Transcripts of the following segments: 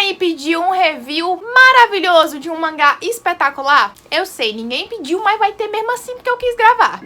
aí pediu um review maravilhoso de um mangá espetacular? Eu sei, ninguém pediu, mas vai ter mesmo assim porque eu quis gravar.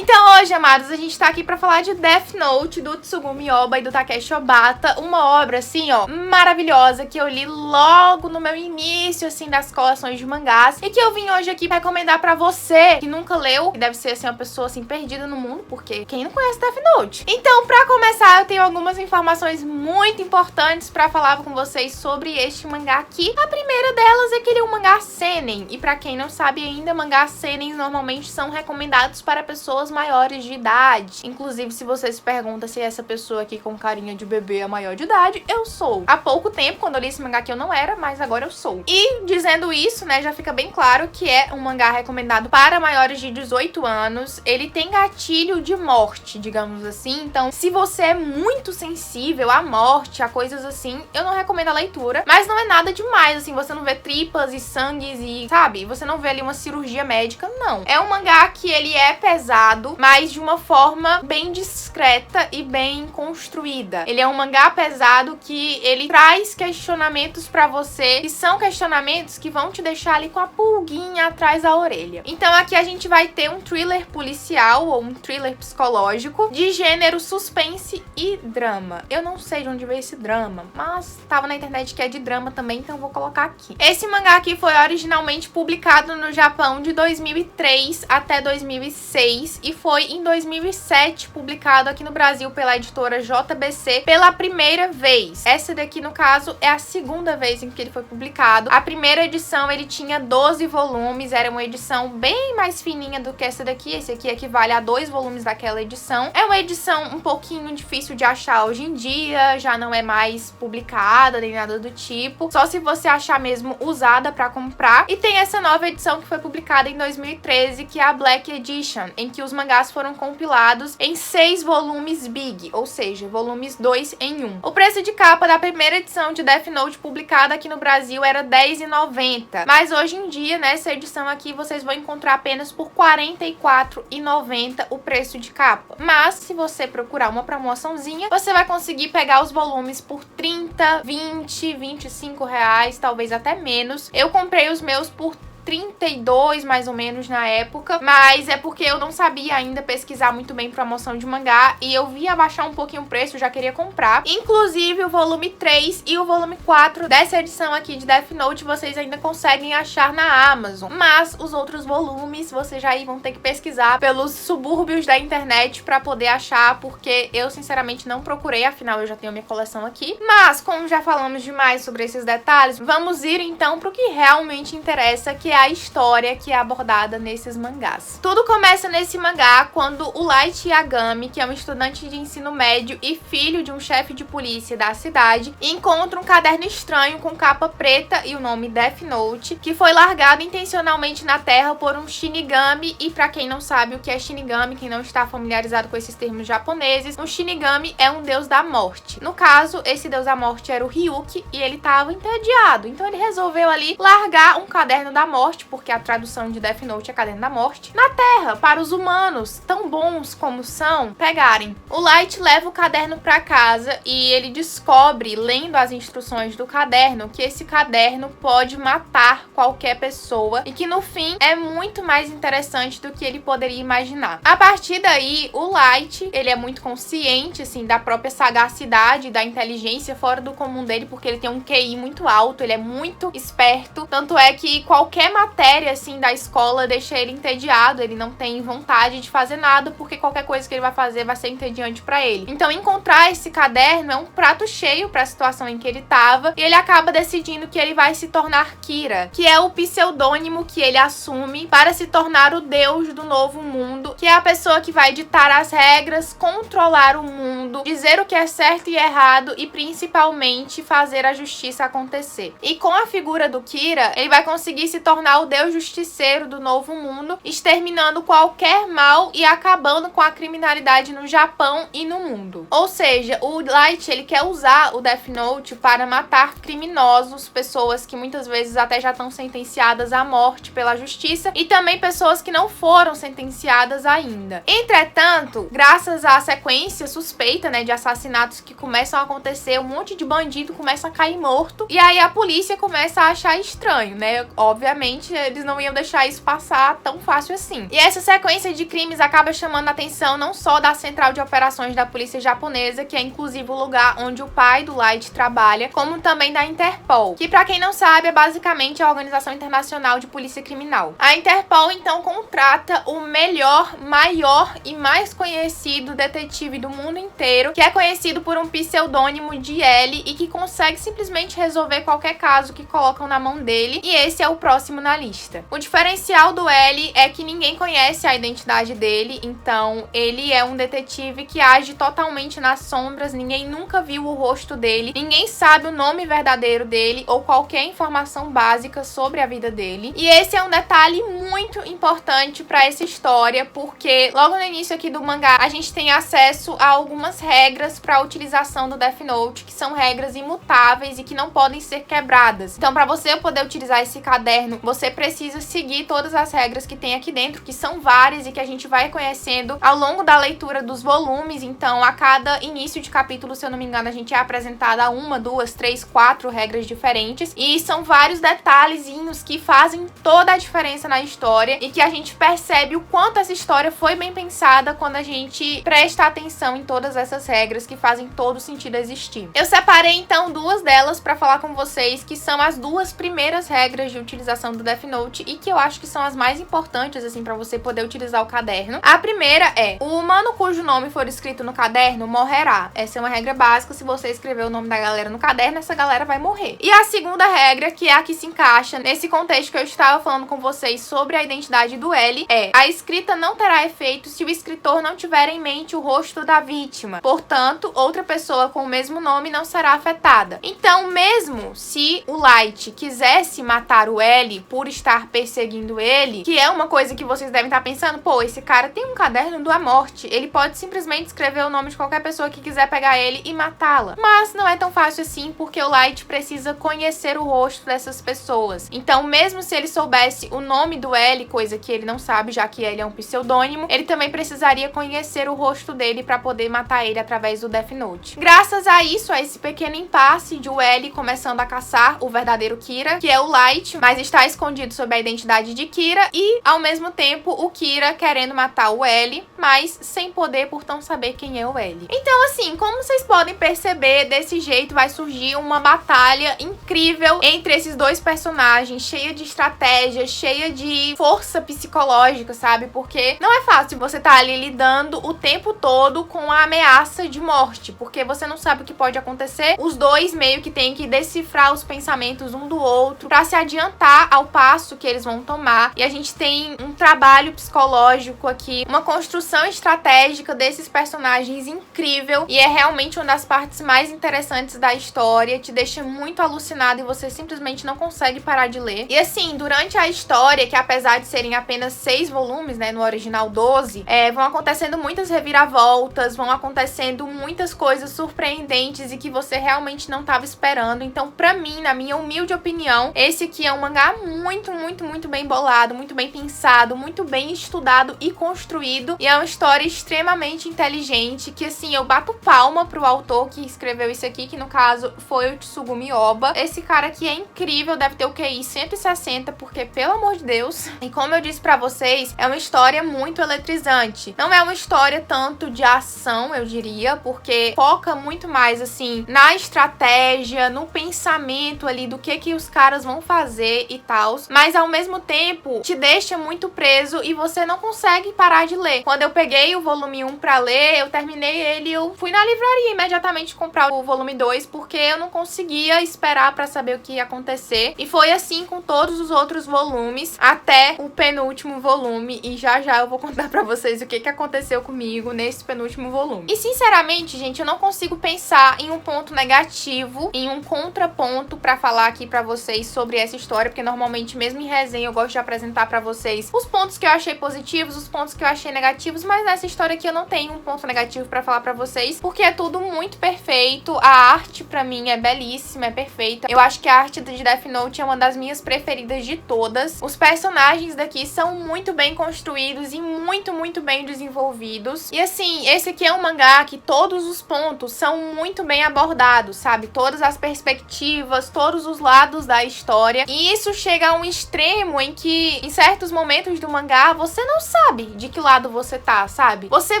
Então hoje, amados, a gente tá aqui pra falar de Death Note, do Tsugumi Ohba e do Takeshi Obata. Uma obra, assim, ó, maravilhosa, que eu li logo no meu início, assim, das coleções de mangás. E que eu vim hoje aqui recomendar pra você, que nunca leu, que deve ser, assim, uma pessoa, assim, perdida no mundo, porque quem não conhece Death Note? Então, pra começar, eu tenho algumas informações muito importantes pra falar com vocês sobre este mangá aqui. A primeira delas é que ele é um mangá seinen. E pra quem não sabe ainda, mangás seinen normalmente são recomendados para pessoas maiores de idade. Inclusive, se você se pergunta se essa pessoa aqui com carinha de bebê é maior de idade, eu sou. Há pouco tempo, quando eu li esse mangá aqui, eu não era, mas agora eu sou. E dizendo isso, né, já fica bem claro que é um mangá recomendado para maiores de 18 anos. Ele tem gatilho de morte, digamos assim. Então, se você é muito sensível à morte, a coisas assim, eu não recomendo a leitura. Mas não é nada demais, assim, você não vê tripas e sangues e, sabe, você não vê ali uma cirurgia médica, não. É um mangá que ele é pesado, mas de uma forma bem discreta e bem construída. Ele é um mangá pesado que ele traz questionamentos pra você, que são questionamentos que vão te deixar ali com a pulguinha atrás da orelha. Então aqui a gente vai ter um thriller policial ou um thriller psicológico de gênero suspense e drama. Eu não sei de onde veio esse drama, mas tava na internet que é de drama também, então vou colocar aqui. Esse mangá aqui foi originalmente publicado no Japão de 2003 até 2006 e foi em 2007 publicado aqui no Brasil pela editora JBC pela primeira vez. Essa daqui, no caso, é a segunda vez em que ele foi publicado. A primeira edição ele tinha 12 volumes, era uma edição bem mais fininha do que essa daqui. Esse aqui equivale a 2 volumes daquela edição. É uma edição um pouquinho difícil de achar hoje em dia, já não é mais publicada nem nada do tipo. Só se você achar mesmo usada pra comprar. E tem essa nova edição que foi publicada em 2013, que é a Black Edition, em que os mangás foram compilados em 6 volumes big, ou seja, volumes 2 em 1. O preço de capa da primeira edição de Death Note publicada aqui no Brasil era R$10,90, mas hoje em dia, nessa edição aqui, vocês vão encontrar apenas por R$44,90 o preço de capa. Mas, se você procurar uma promoçãozinha, você vai conseguir pegar os volumes por 30, 20, 25 reais, talvez até menos. Eu comprei os meus por 32 mais ou menos na época, mas é porque eu não sabia ainda pesquisar muito bem promoção de mangá e eu vi abaixar um pouquinho o preço, já queria comprar. Inclusive o volume 3 e o volume 4 dessa edição aqui de Death Note vocês ainda conseguem achar na Amazon, mas os outros volumes vocês já vão ter que pesquisar pelos subúrbios da internet pra poder achar, porque eu sinceramente não procurei, afinal eu já tenho minha coleção aqui. Mas como já falamos demais sobre esses detalhes, vamos ir então pro que realmente interessa, que é a história que é abordada nesses mangás. Tudo começa nesse mangá quando o Light Yagami, que é um estudante de ensino médio e filho de um chefe de polícia da cidade, encontra um caderno estranho com capa preta e o nome Death Note, que foi largado intencionalmente na Terra por um Shinigami. E pra quem não sabe o que é Shinigami, quem não está familiarizado com esses termos japoneses, um Shinigami é um deus da morte. No caso, esse deus da morte era o Ryuki e ele estava entediado, então ele resolveu ali largar um caderno da morte, porque a tradução de Death Note é Caderno da Morte, na Terra, para os humanos, tão bons como são, pegarem. O Light leva o caderno para casa e ele descobre, lendo as instruções do caderno, que esse caderno pode matar qualquer pessoa e que no fim é muito mais interessante do que ele poderia imaginar. A partir daí, o Light, ele é muito consciente, assim, da própria sagacidade, da inteligência fora do comum dele, porque ele tem um QI muito alto, ele é muito esperto, tanto é que qualquer matéria, assim, da escola deixa ele entediado, ele não tem vontade de fazer nada, porque qualquer coisa que ele vai fazer vai ser entediante pra ele. Então, encontrar esse caderno é um prato cheio pra situação em que ele tava, e ele acaba decidindo que ele vai se tornar Kira, que é o pseudônimo que ele assume para se tornar o deus do novo mundo, que é a pessoa que vai ditar as regras, controlar o mundo, dizer o que é certo e errado e, principalmente, fazer a justiça acontecer. E com a figura do Kira, ele vai conseguir se tornar tornar o Deus Justiceiro do Novo Mundo, exterminando qualquer mal e acabando com a criminalidade no Japão e no mundo. Ou seja, o Light, ele quer usar o Death Note para matar criminosos, pessoas que muitas vezes até já estão sentenciadas à morte pela justiça, e também pessoas que não foram sentenciadas ainda. Entretanto, graças à sequência suspeita, né, de assassinatos que começam a acontecer, um monte de bandido começa a cair morto, e aí a polícia começa a achar estranho, né? Obviamente, eles não iam deixar isso passar tão fácil assim. E essa sequência de crimes acaba chamando a atenção não só da Central de Operações da Polícia Japonesa, que é inclusive o lugar onde o pai do Light trabalha, como também da Interpol, que pra quem não sabe é basicamente a Organização Internacional de Polícia Criminal. A Interpol então contrata o melhor, maior e mais conhecido detetive do mundo inteiro, que é conhecido por um pseudônimo de L e que consegue simplesmente resolver qualquer caso que colocam na mão dele, e esse é o próximo na lista. O diferencial do L é que ninguém conhece a identidade dele, então ele é um detetive que age totalmente nas sombras, ninguém nunca viu o rosto dele, ninguém sabe o nome verdadeiro dele ou qualquer informação básica sobre a vida dele. E esse é um detalhe muito importante para essa história, porque logo no início aqui do mangá a gente tem acesso a algumas regras para a utilização do Death Note, que são regras imutáveis e que não podem ser quebradas. Então, para você poder utilizar esse caderno, você precisa seguir todas as regras que tem aqui dentro, que são várias e que a gente vai conhecendo ao longo da leitura dos volumes. Então, a cada início de capítulo, se eu não me engano, a gente é apresentada a 1, 2, 3, 4 regras diferentes, e são vários detalhezinhos que fazem toda a diferença na história e que a gente percebe o quanto essa história foi bem pensada quando a gente presta atenção em todas essas regras que fazem todo sentido existir. Eu separei então duas delas para falar com vocês, que são as duas primeiras regras de utilização do Death Note e que eu acho que são as mais importantes assim para você poder utilizar o caderno. A primeira é: o humano cujo nome for escrito no caderno morrerá. Essa é uma regra básica. Se você escrever o nome da galera no caderno, essa galera vai morrer. E a segunda regra, que é a que se encaixa nesse contexto que eu estava falando com vocês sobre a identidade do L, é: a escrita não terá efeito se o escritor não tiver em mente o rosto da vítima. Portanto, outra pessoa com o mesmo nome não será afetada. Então, mesmo se o Light quisesse matar o L por estar perseguindo ele, que é uma coisa que vocês devem estar pensando, pô, esse cara tem um caderno da morte, ele pode simplesmente escrever o nome de qualquer pessoa que quiser pegar ele e matá-la. Mas não é tão fácil assim, porque o Light precisa conhecer o rosto dessas pessoas. Então, mesmo se ele soubesse o nome do L, coisa que ele não sabe, já que ele é um pseudônimo, ele também precisaria conhecer o rosto dele para poder matar ele através do Death Note. Graças a isso, a esse pequeno impasse de o L começando a caçar o verdadeiro Kira, que é o Light, mas está escondido sob a identidade de Kira, e ao mesmo tempo o Kira querendo matar o L, mas sem poder por não saber quem é o L. Então, assim, como vocês podem perceber, desse jeito vai surgir uma batalha incrível entre esses dois personagens, cheia de estratégia, cheia de força psicológica, sabe? Porque não é fácil você tá ali lidando o tempo todo com a ameaça de morte, porque você não sabe o que pode acontecer. Os dois meio que tem que decifrar os pensamentos um do outro para se adiantar ao passo que eles vão tomar. E a gente tem um trabalho psicológico aqui, uma construção estratégica desses personagens incrível, e é realmente uma das partes mais interessantes da história. Te deixa muito alucinado e você simplesmente não consegue parar de ler. E assim, durante a história, que apesar de serem apenas 6 volumes, né, no original 12, vão acontecendo muitas reviravoltas, vão acontecendo muitas coisas surpreendentes e que você realmente não estava esperando. Então, pra mim, na minha humilde opinião, esse aqui é um mangá muito, muito, muito bem bolado, muito bem pensado, muito bem estudado e construído, e é uma história extremamente inteligente, que assim, eu bato palma pro autor que escreveu isso aqui, que no caso foi o Tsugumi Ohba. Esse cara aqui é incrível, deve ter o QI 160, porque pelo amor de Deus. E como eu disse pra vocês, é uma história muito eletrizante. Não é uma história tanto de ação, eu diria, porque foca muito mais assim na estratégia, no pensamento ali do que os caras vão fazer e tal, mas ao mesmo tempo te deixa muito preso e você não consegue parar de ler. Quando eu peguei o volume 1 pra ler, eu terminei ele, eu fui na livraria imediatamente comprar o volume 2, porque eu não conseguia esperar pra saber o que ia acontecer. E foi assim com todos os outros volumes, até o penúltimo volume, e já já eu vou contar pra vocês o que aconteceu comigo nesse penúltimo volume. E sinceramente, gente, eu não consigo pensar em um ponto negativo, em um contraponto pra falar aqui pra vocês sobre essa história, porque normalmente principalmente, mesmo em resenha, eu gosto de apresentar pra vocês os pontos que eu achei positivos, os pontos que eu achei negativos, mas nessa história aqui eu não tenho um ponto negativo pra falar pra vocês, porque é tudo muito perfeito. A arte, pra mim, é belíssima, é perfeita. Eu acho que a arte de Death Note é uma das minhas preferidas de todas. Os personagens daqui são muito bem construídos e muito bem desenvolvidos. E assim, esse aqui é um mangá que todos os pontos são muito bem abordados, sabe? Todas as perspectivas, todos os lados da história. E isso chega a um extremo em que, em certos momentos do mangá, você não sabe de que lado você tá, sabe? Você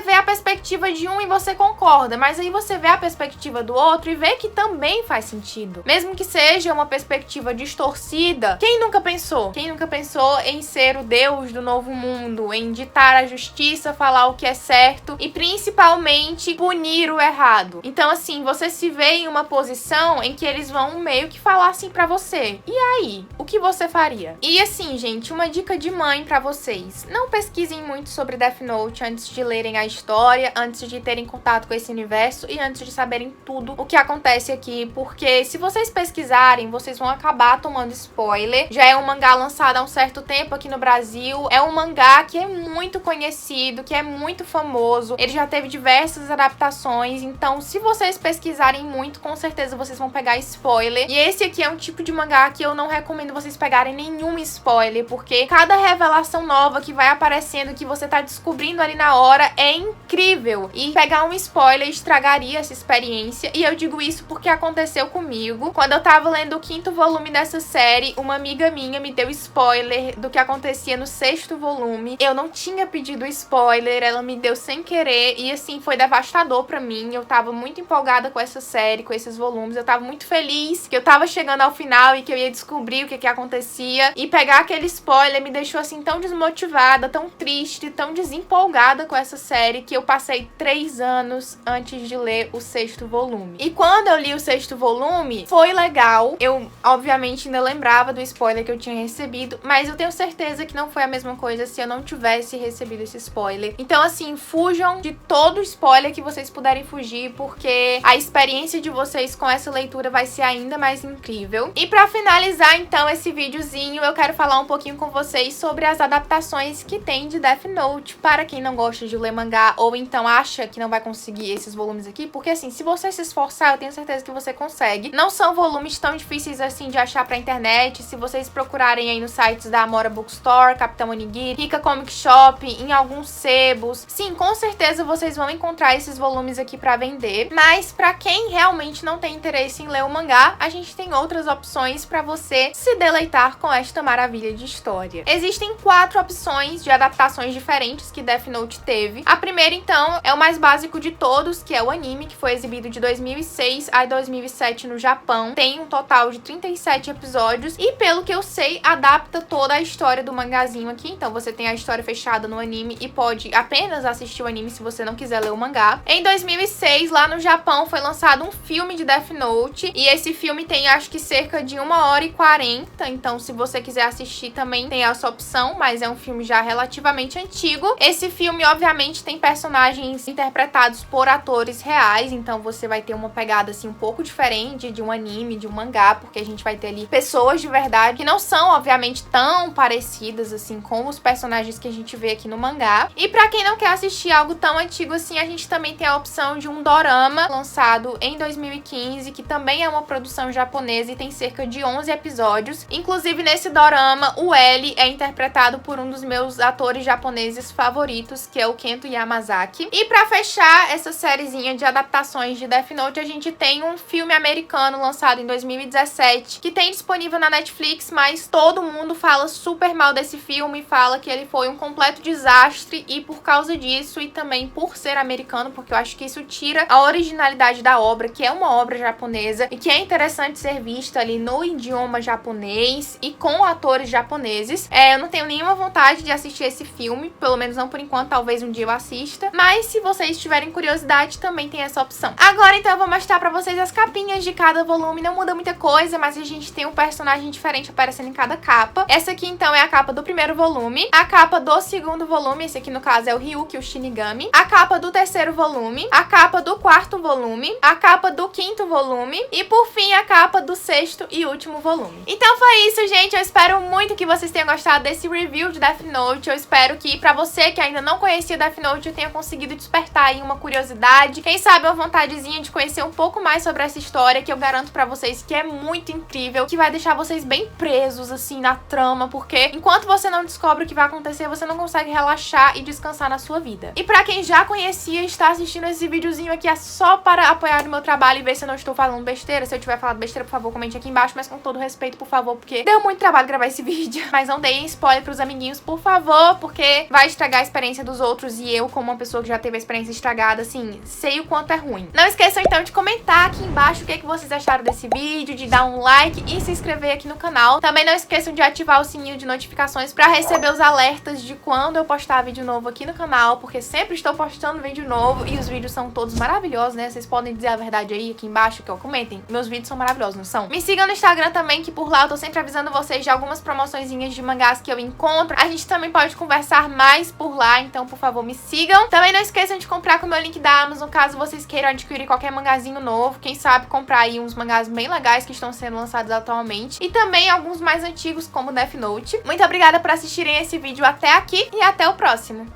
vê a perspectiva de um e você concorda, mas aí você vê a perspectiva do outro e vê que também faz sentido. Mesmo que seja uma perspectiva distorcida, quem nunca pensou? Quem nunca pensou em ser o Deus do novo mundo, em ditar a justiça, falar o que é certo e principalmente punir o errado? Então assim, você se vê em uma posição em que eles vão meio que falar assim pra você: e aí? O que você faria? E assim, gente, uma dica de mãe pra vocês: não pesquisem muito sobre Death Note antes de lerem a história, antes de terem contato com esse universo e antes de saberem tudo o que acontece aqui, porque se vocês pesquisarem, vocês vão acabar tomando spoiler. Já é um mangá lançado há um certo tempo aqui no Brasil, é um mangá que é muito conhecido, que é muito famoso, ele já teve diversas adaptações, então se vocês pesquisarem muito, com certeza vocês vão pegar spoiler. E esse aqui é um tipo de mangá que eu não recomendo vocês pegarem nenhum spoiler, porque cada revelação nova que vai aparecendo, que você tá descobrindo ali na hora, é incrível. E pegar um spoiler estragaria essa experiência. E eu digo isso porque aconteceu comigo. Quando eu tava lendo o 5º volume dessa série, uma amiga minha me deu spoiler do que acontecia no 6º volume. Eu não tinha pedido spoiler, ela me deu sem querer e assim, foi devastador pra mim. Eu tava muito empolgada com essa série, com esses volumes. Eu tava muito feliz que eu tava chegando ao final e que eu ia descobrir o que acontecia. E pegar aquele spoiler me deixou assim tão desmotivada, tão triste, tão desempolgada com essa série, que eu passei 3 anos antes de ler o 6º volume. E quando eu li o 6º volume, foi legal. Eu, obviamente, ainda lembrava do spoiler que eu tinha recebido, mas eu tenho certeza que não foi a mesma coisa se eu não tivesse recebido esse spoiler. Então, assim, fujam de todo spoiler que vocês puderem fugir, porque a experiência de vocês com essa leitura vai ser ainda mais incrível. E pra finalizar, então, esse videozinho, eu quero falar um pouquinho com vocês sobre as adaptações que tem de Death Note, para quem não gosta de ler mangá, ou então acha que não vai conseguir esses volumes aqui, porque assim, se você se esforçar, eu tenho certeza que você consegue. Não são volumes tão difíceis assim de achar pra internet. Se vocês procurarem aí nos sites da Amora Bookstore, Capitão Onigiri, Rika Comic Shop, em alguns sebos, sim, com certeza vocês vão encontrar esses volumes aqui pra vender. Mas pra quem realmente não tem interesse em ler o mangá, a gente tem outras opções pra você se deleitar com esta maravilha de história. Existem 4 opções de adaptações diferentes que Death Note teve. A primeira, então, é o mais básico de todos, que é o anime, que foi exibido de 2006 a 2007 no Japão. Tem um total de 37 episódios e, pelo que eu sei, adapta toda a história do mangazinho aqui. Então você tem a história fechada no anime e pode apenas assistir o anime se você não quiser ler o mangá. Em 2006, lá no Japão, foi lançado um filme de Death Note e esse filme tem, acho que, cerca de 1h40. Então, se você quiser assistir, também tem essa opção, mas é um filme já relativamente antigo. Esse filme, obviamente, tem personagens interpretados por atores reais, então você vai ter uma pegada assim um pouco diferente de um anime, de um mangá, porque a gente vai ter ali pessoas de verdade que não são, obviamente, tão parecidas assim com os personagens que a gente vê aqui no mangá. E pra quem não quer assistir algo tão antigo assim, a gente também tem a opção de um dorama lançado em 2015, que também é uma produção japonesa e tem cerca de 11 episódios. Inclusive, nesse dorama, o L é interpretado por um dos meus atores japoneses favoritos, que é o Kento Yamazaki. E pra fechar essa sériezinha de adaptações de Death Note, a gente tem um filme americano lançado em 2017, que tem disponível na Netflix, mas todo mundo fala super mal desse filme, fala que ele foi um completo desastre, e por causa disso, e também por ser americano, porque eu acho que isso tira a originalidade da obra, que é uma obra japonesa, e que é interessante ser vista ali no idioma japonês e com atores japoneses. Eu não tenho nenhuma vontade de assistir esse filme, pelo menos não por enquanto, talvez um dia eu assista, mas se vocês tiverem curiosidade, também tem essa opção. Agora, então, eu vou mostrar pra vocês as capinhas de cada volume. Não muda muita coisa, mas a gente tem um personagem diferente aparecendo em cada capa. Essa aqui, então, é a capa do primeiro volume, a capa do segundo volume, esse aqui no caso é o Ryuki, o Shinigami, a capa do terceiro volume, a capa do quarto volume, a capa do quinto volume e, por fim, a capa do sexto e último volume. Então foi isso, isso, gente. Eu espero muito que vocês tenham gostado desse review de Death Note. Eu espero que pra você que ainda não conhecia Death Note, eu tenha conseguido despertar aí uma curiosidade. Quem sabe uma vontadezinha de conhecer um pouco mais sobre essa história, que eu garanto pra vocês que é muito incrível, que vai deixar vocês bem presos, assim, na trama, porque enquanto você não descobre o que vai acontecer, você não consegue relaxar e descansar na sua vida. E pra quem já conhecia e está assistindo esse videozinho aqui, é só para apoiar o meu trabalho e ver se eu não estou falando besteira. Se eu tiver falado besteira, por favor, comente aqui embaixo, mas com todo respeito, por favor, porque deu muito trabalho gravar esse vídeo. Mas não deem spoiler pros amiguinhos, por favor, porque vai estragar a experiência dos outros e eu, como uma pessoa que já teve a experiência estragada, assim, sei o quanto é ruim. Não esqueçam, então, de comentar aqui embaixo o que vocês acharam desse vídeo, de dar um like e se inscrever aqui no canal. Também não esqueçam de ativar o sininho de notificações pra receber os alertas de quando eu postar vídeo novo aqui no canal, porque sempre estou postando vídeo novo e os vídeos são todos maravilhosos, né? Vocês podem dizer a verdade aí aqui embaixo, que comentem. Meus vídeos são maravilhosos, não são? Me sigam no Instagram também, que por lá eu tô sempre avisando vocês de algumas promoçõezinhas de mangás que eu encontro. A gente também pode conversar mais por lá, então por favor me sigam. Também não esqueçam de comprar com o meu link da Amazon, caso vocês queiram adquirir qualquer mangazinho novo. Quem sabe comprar aí uns mangás bem legais que estão sendo lançados atualmente. E também alguns mais antigos, como Death Note. Muito obrigada por assistirem esse vídeo até aqui e até o próximo.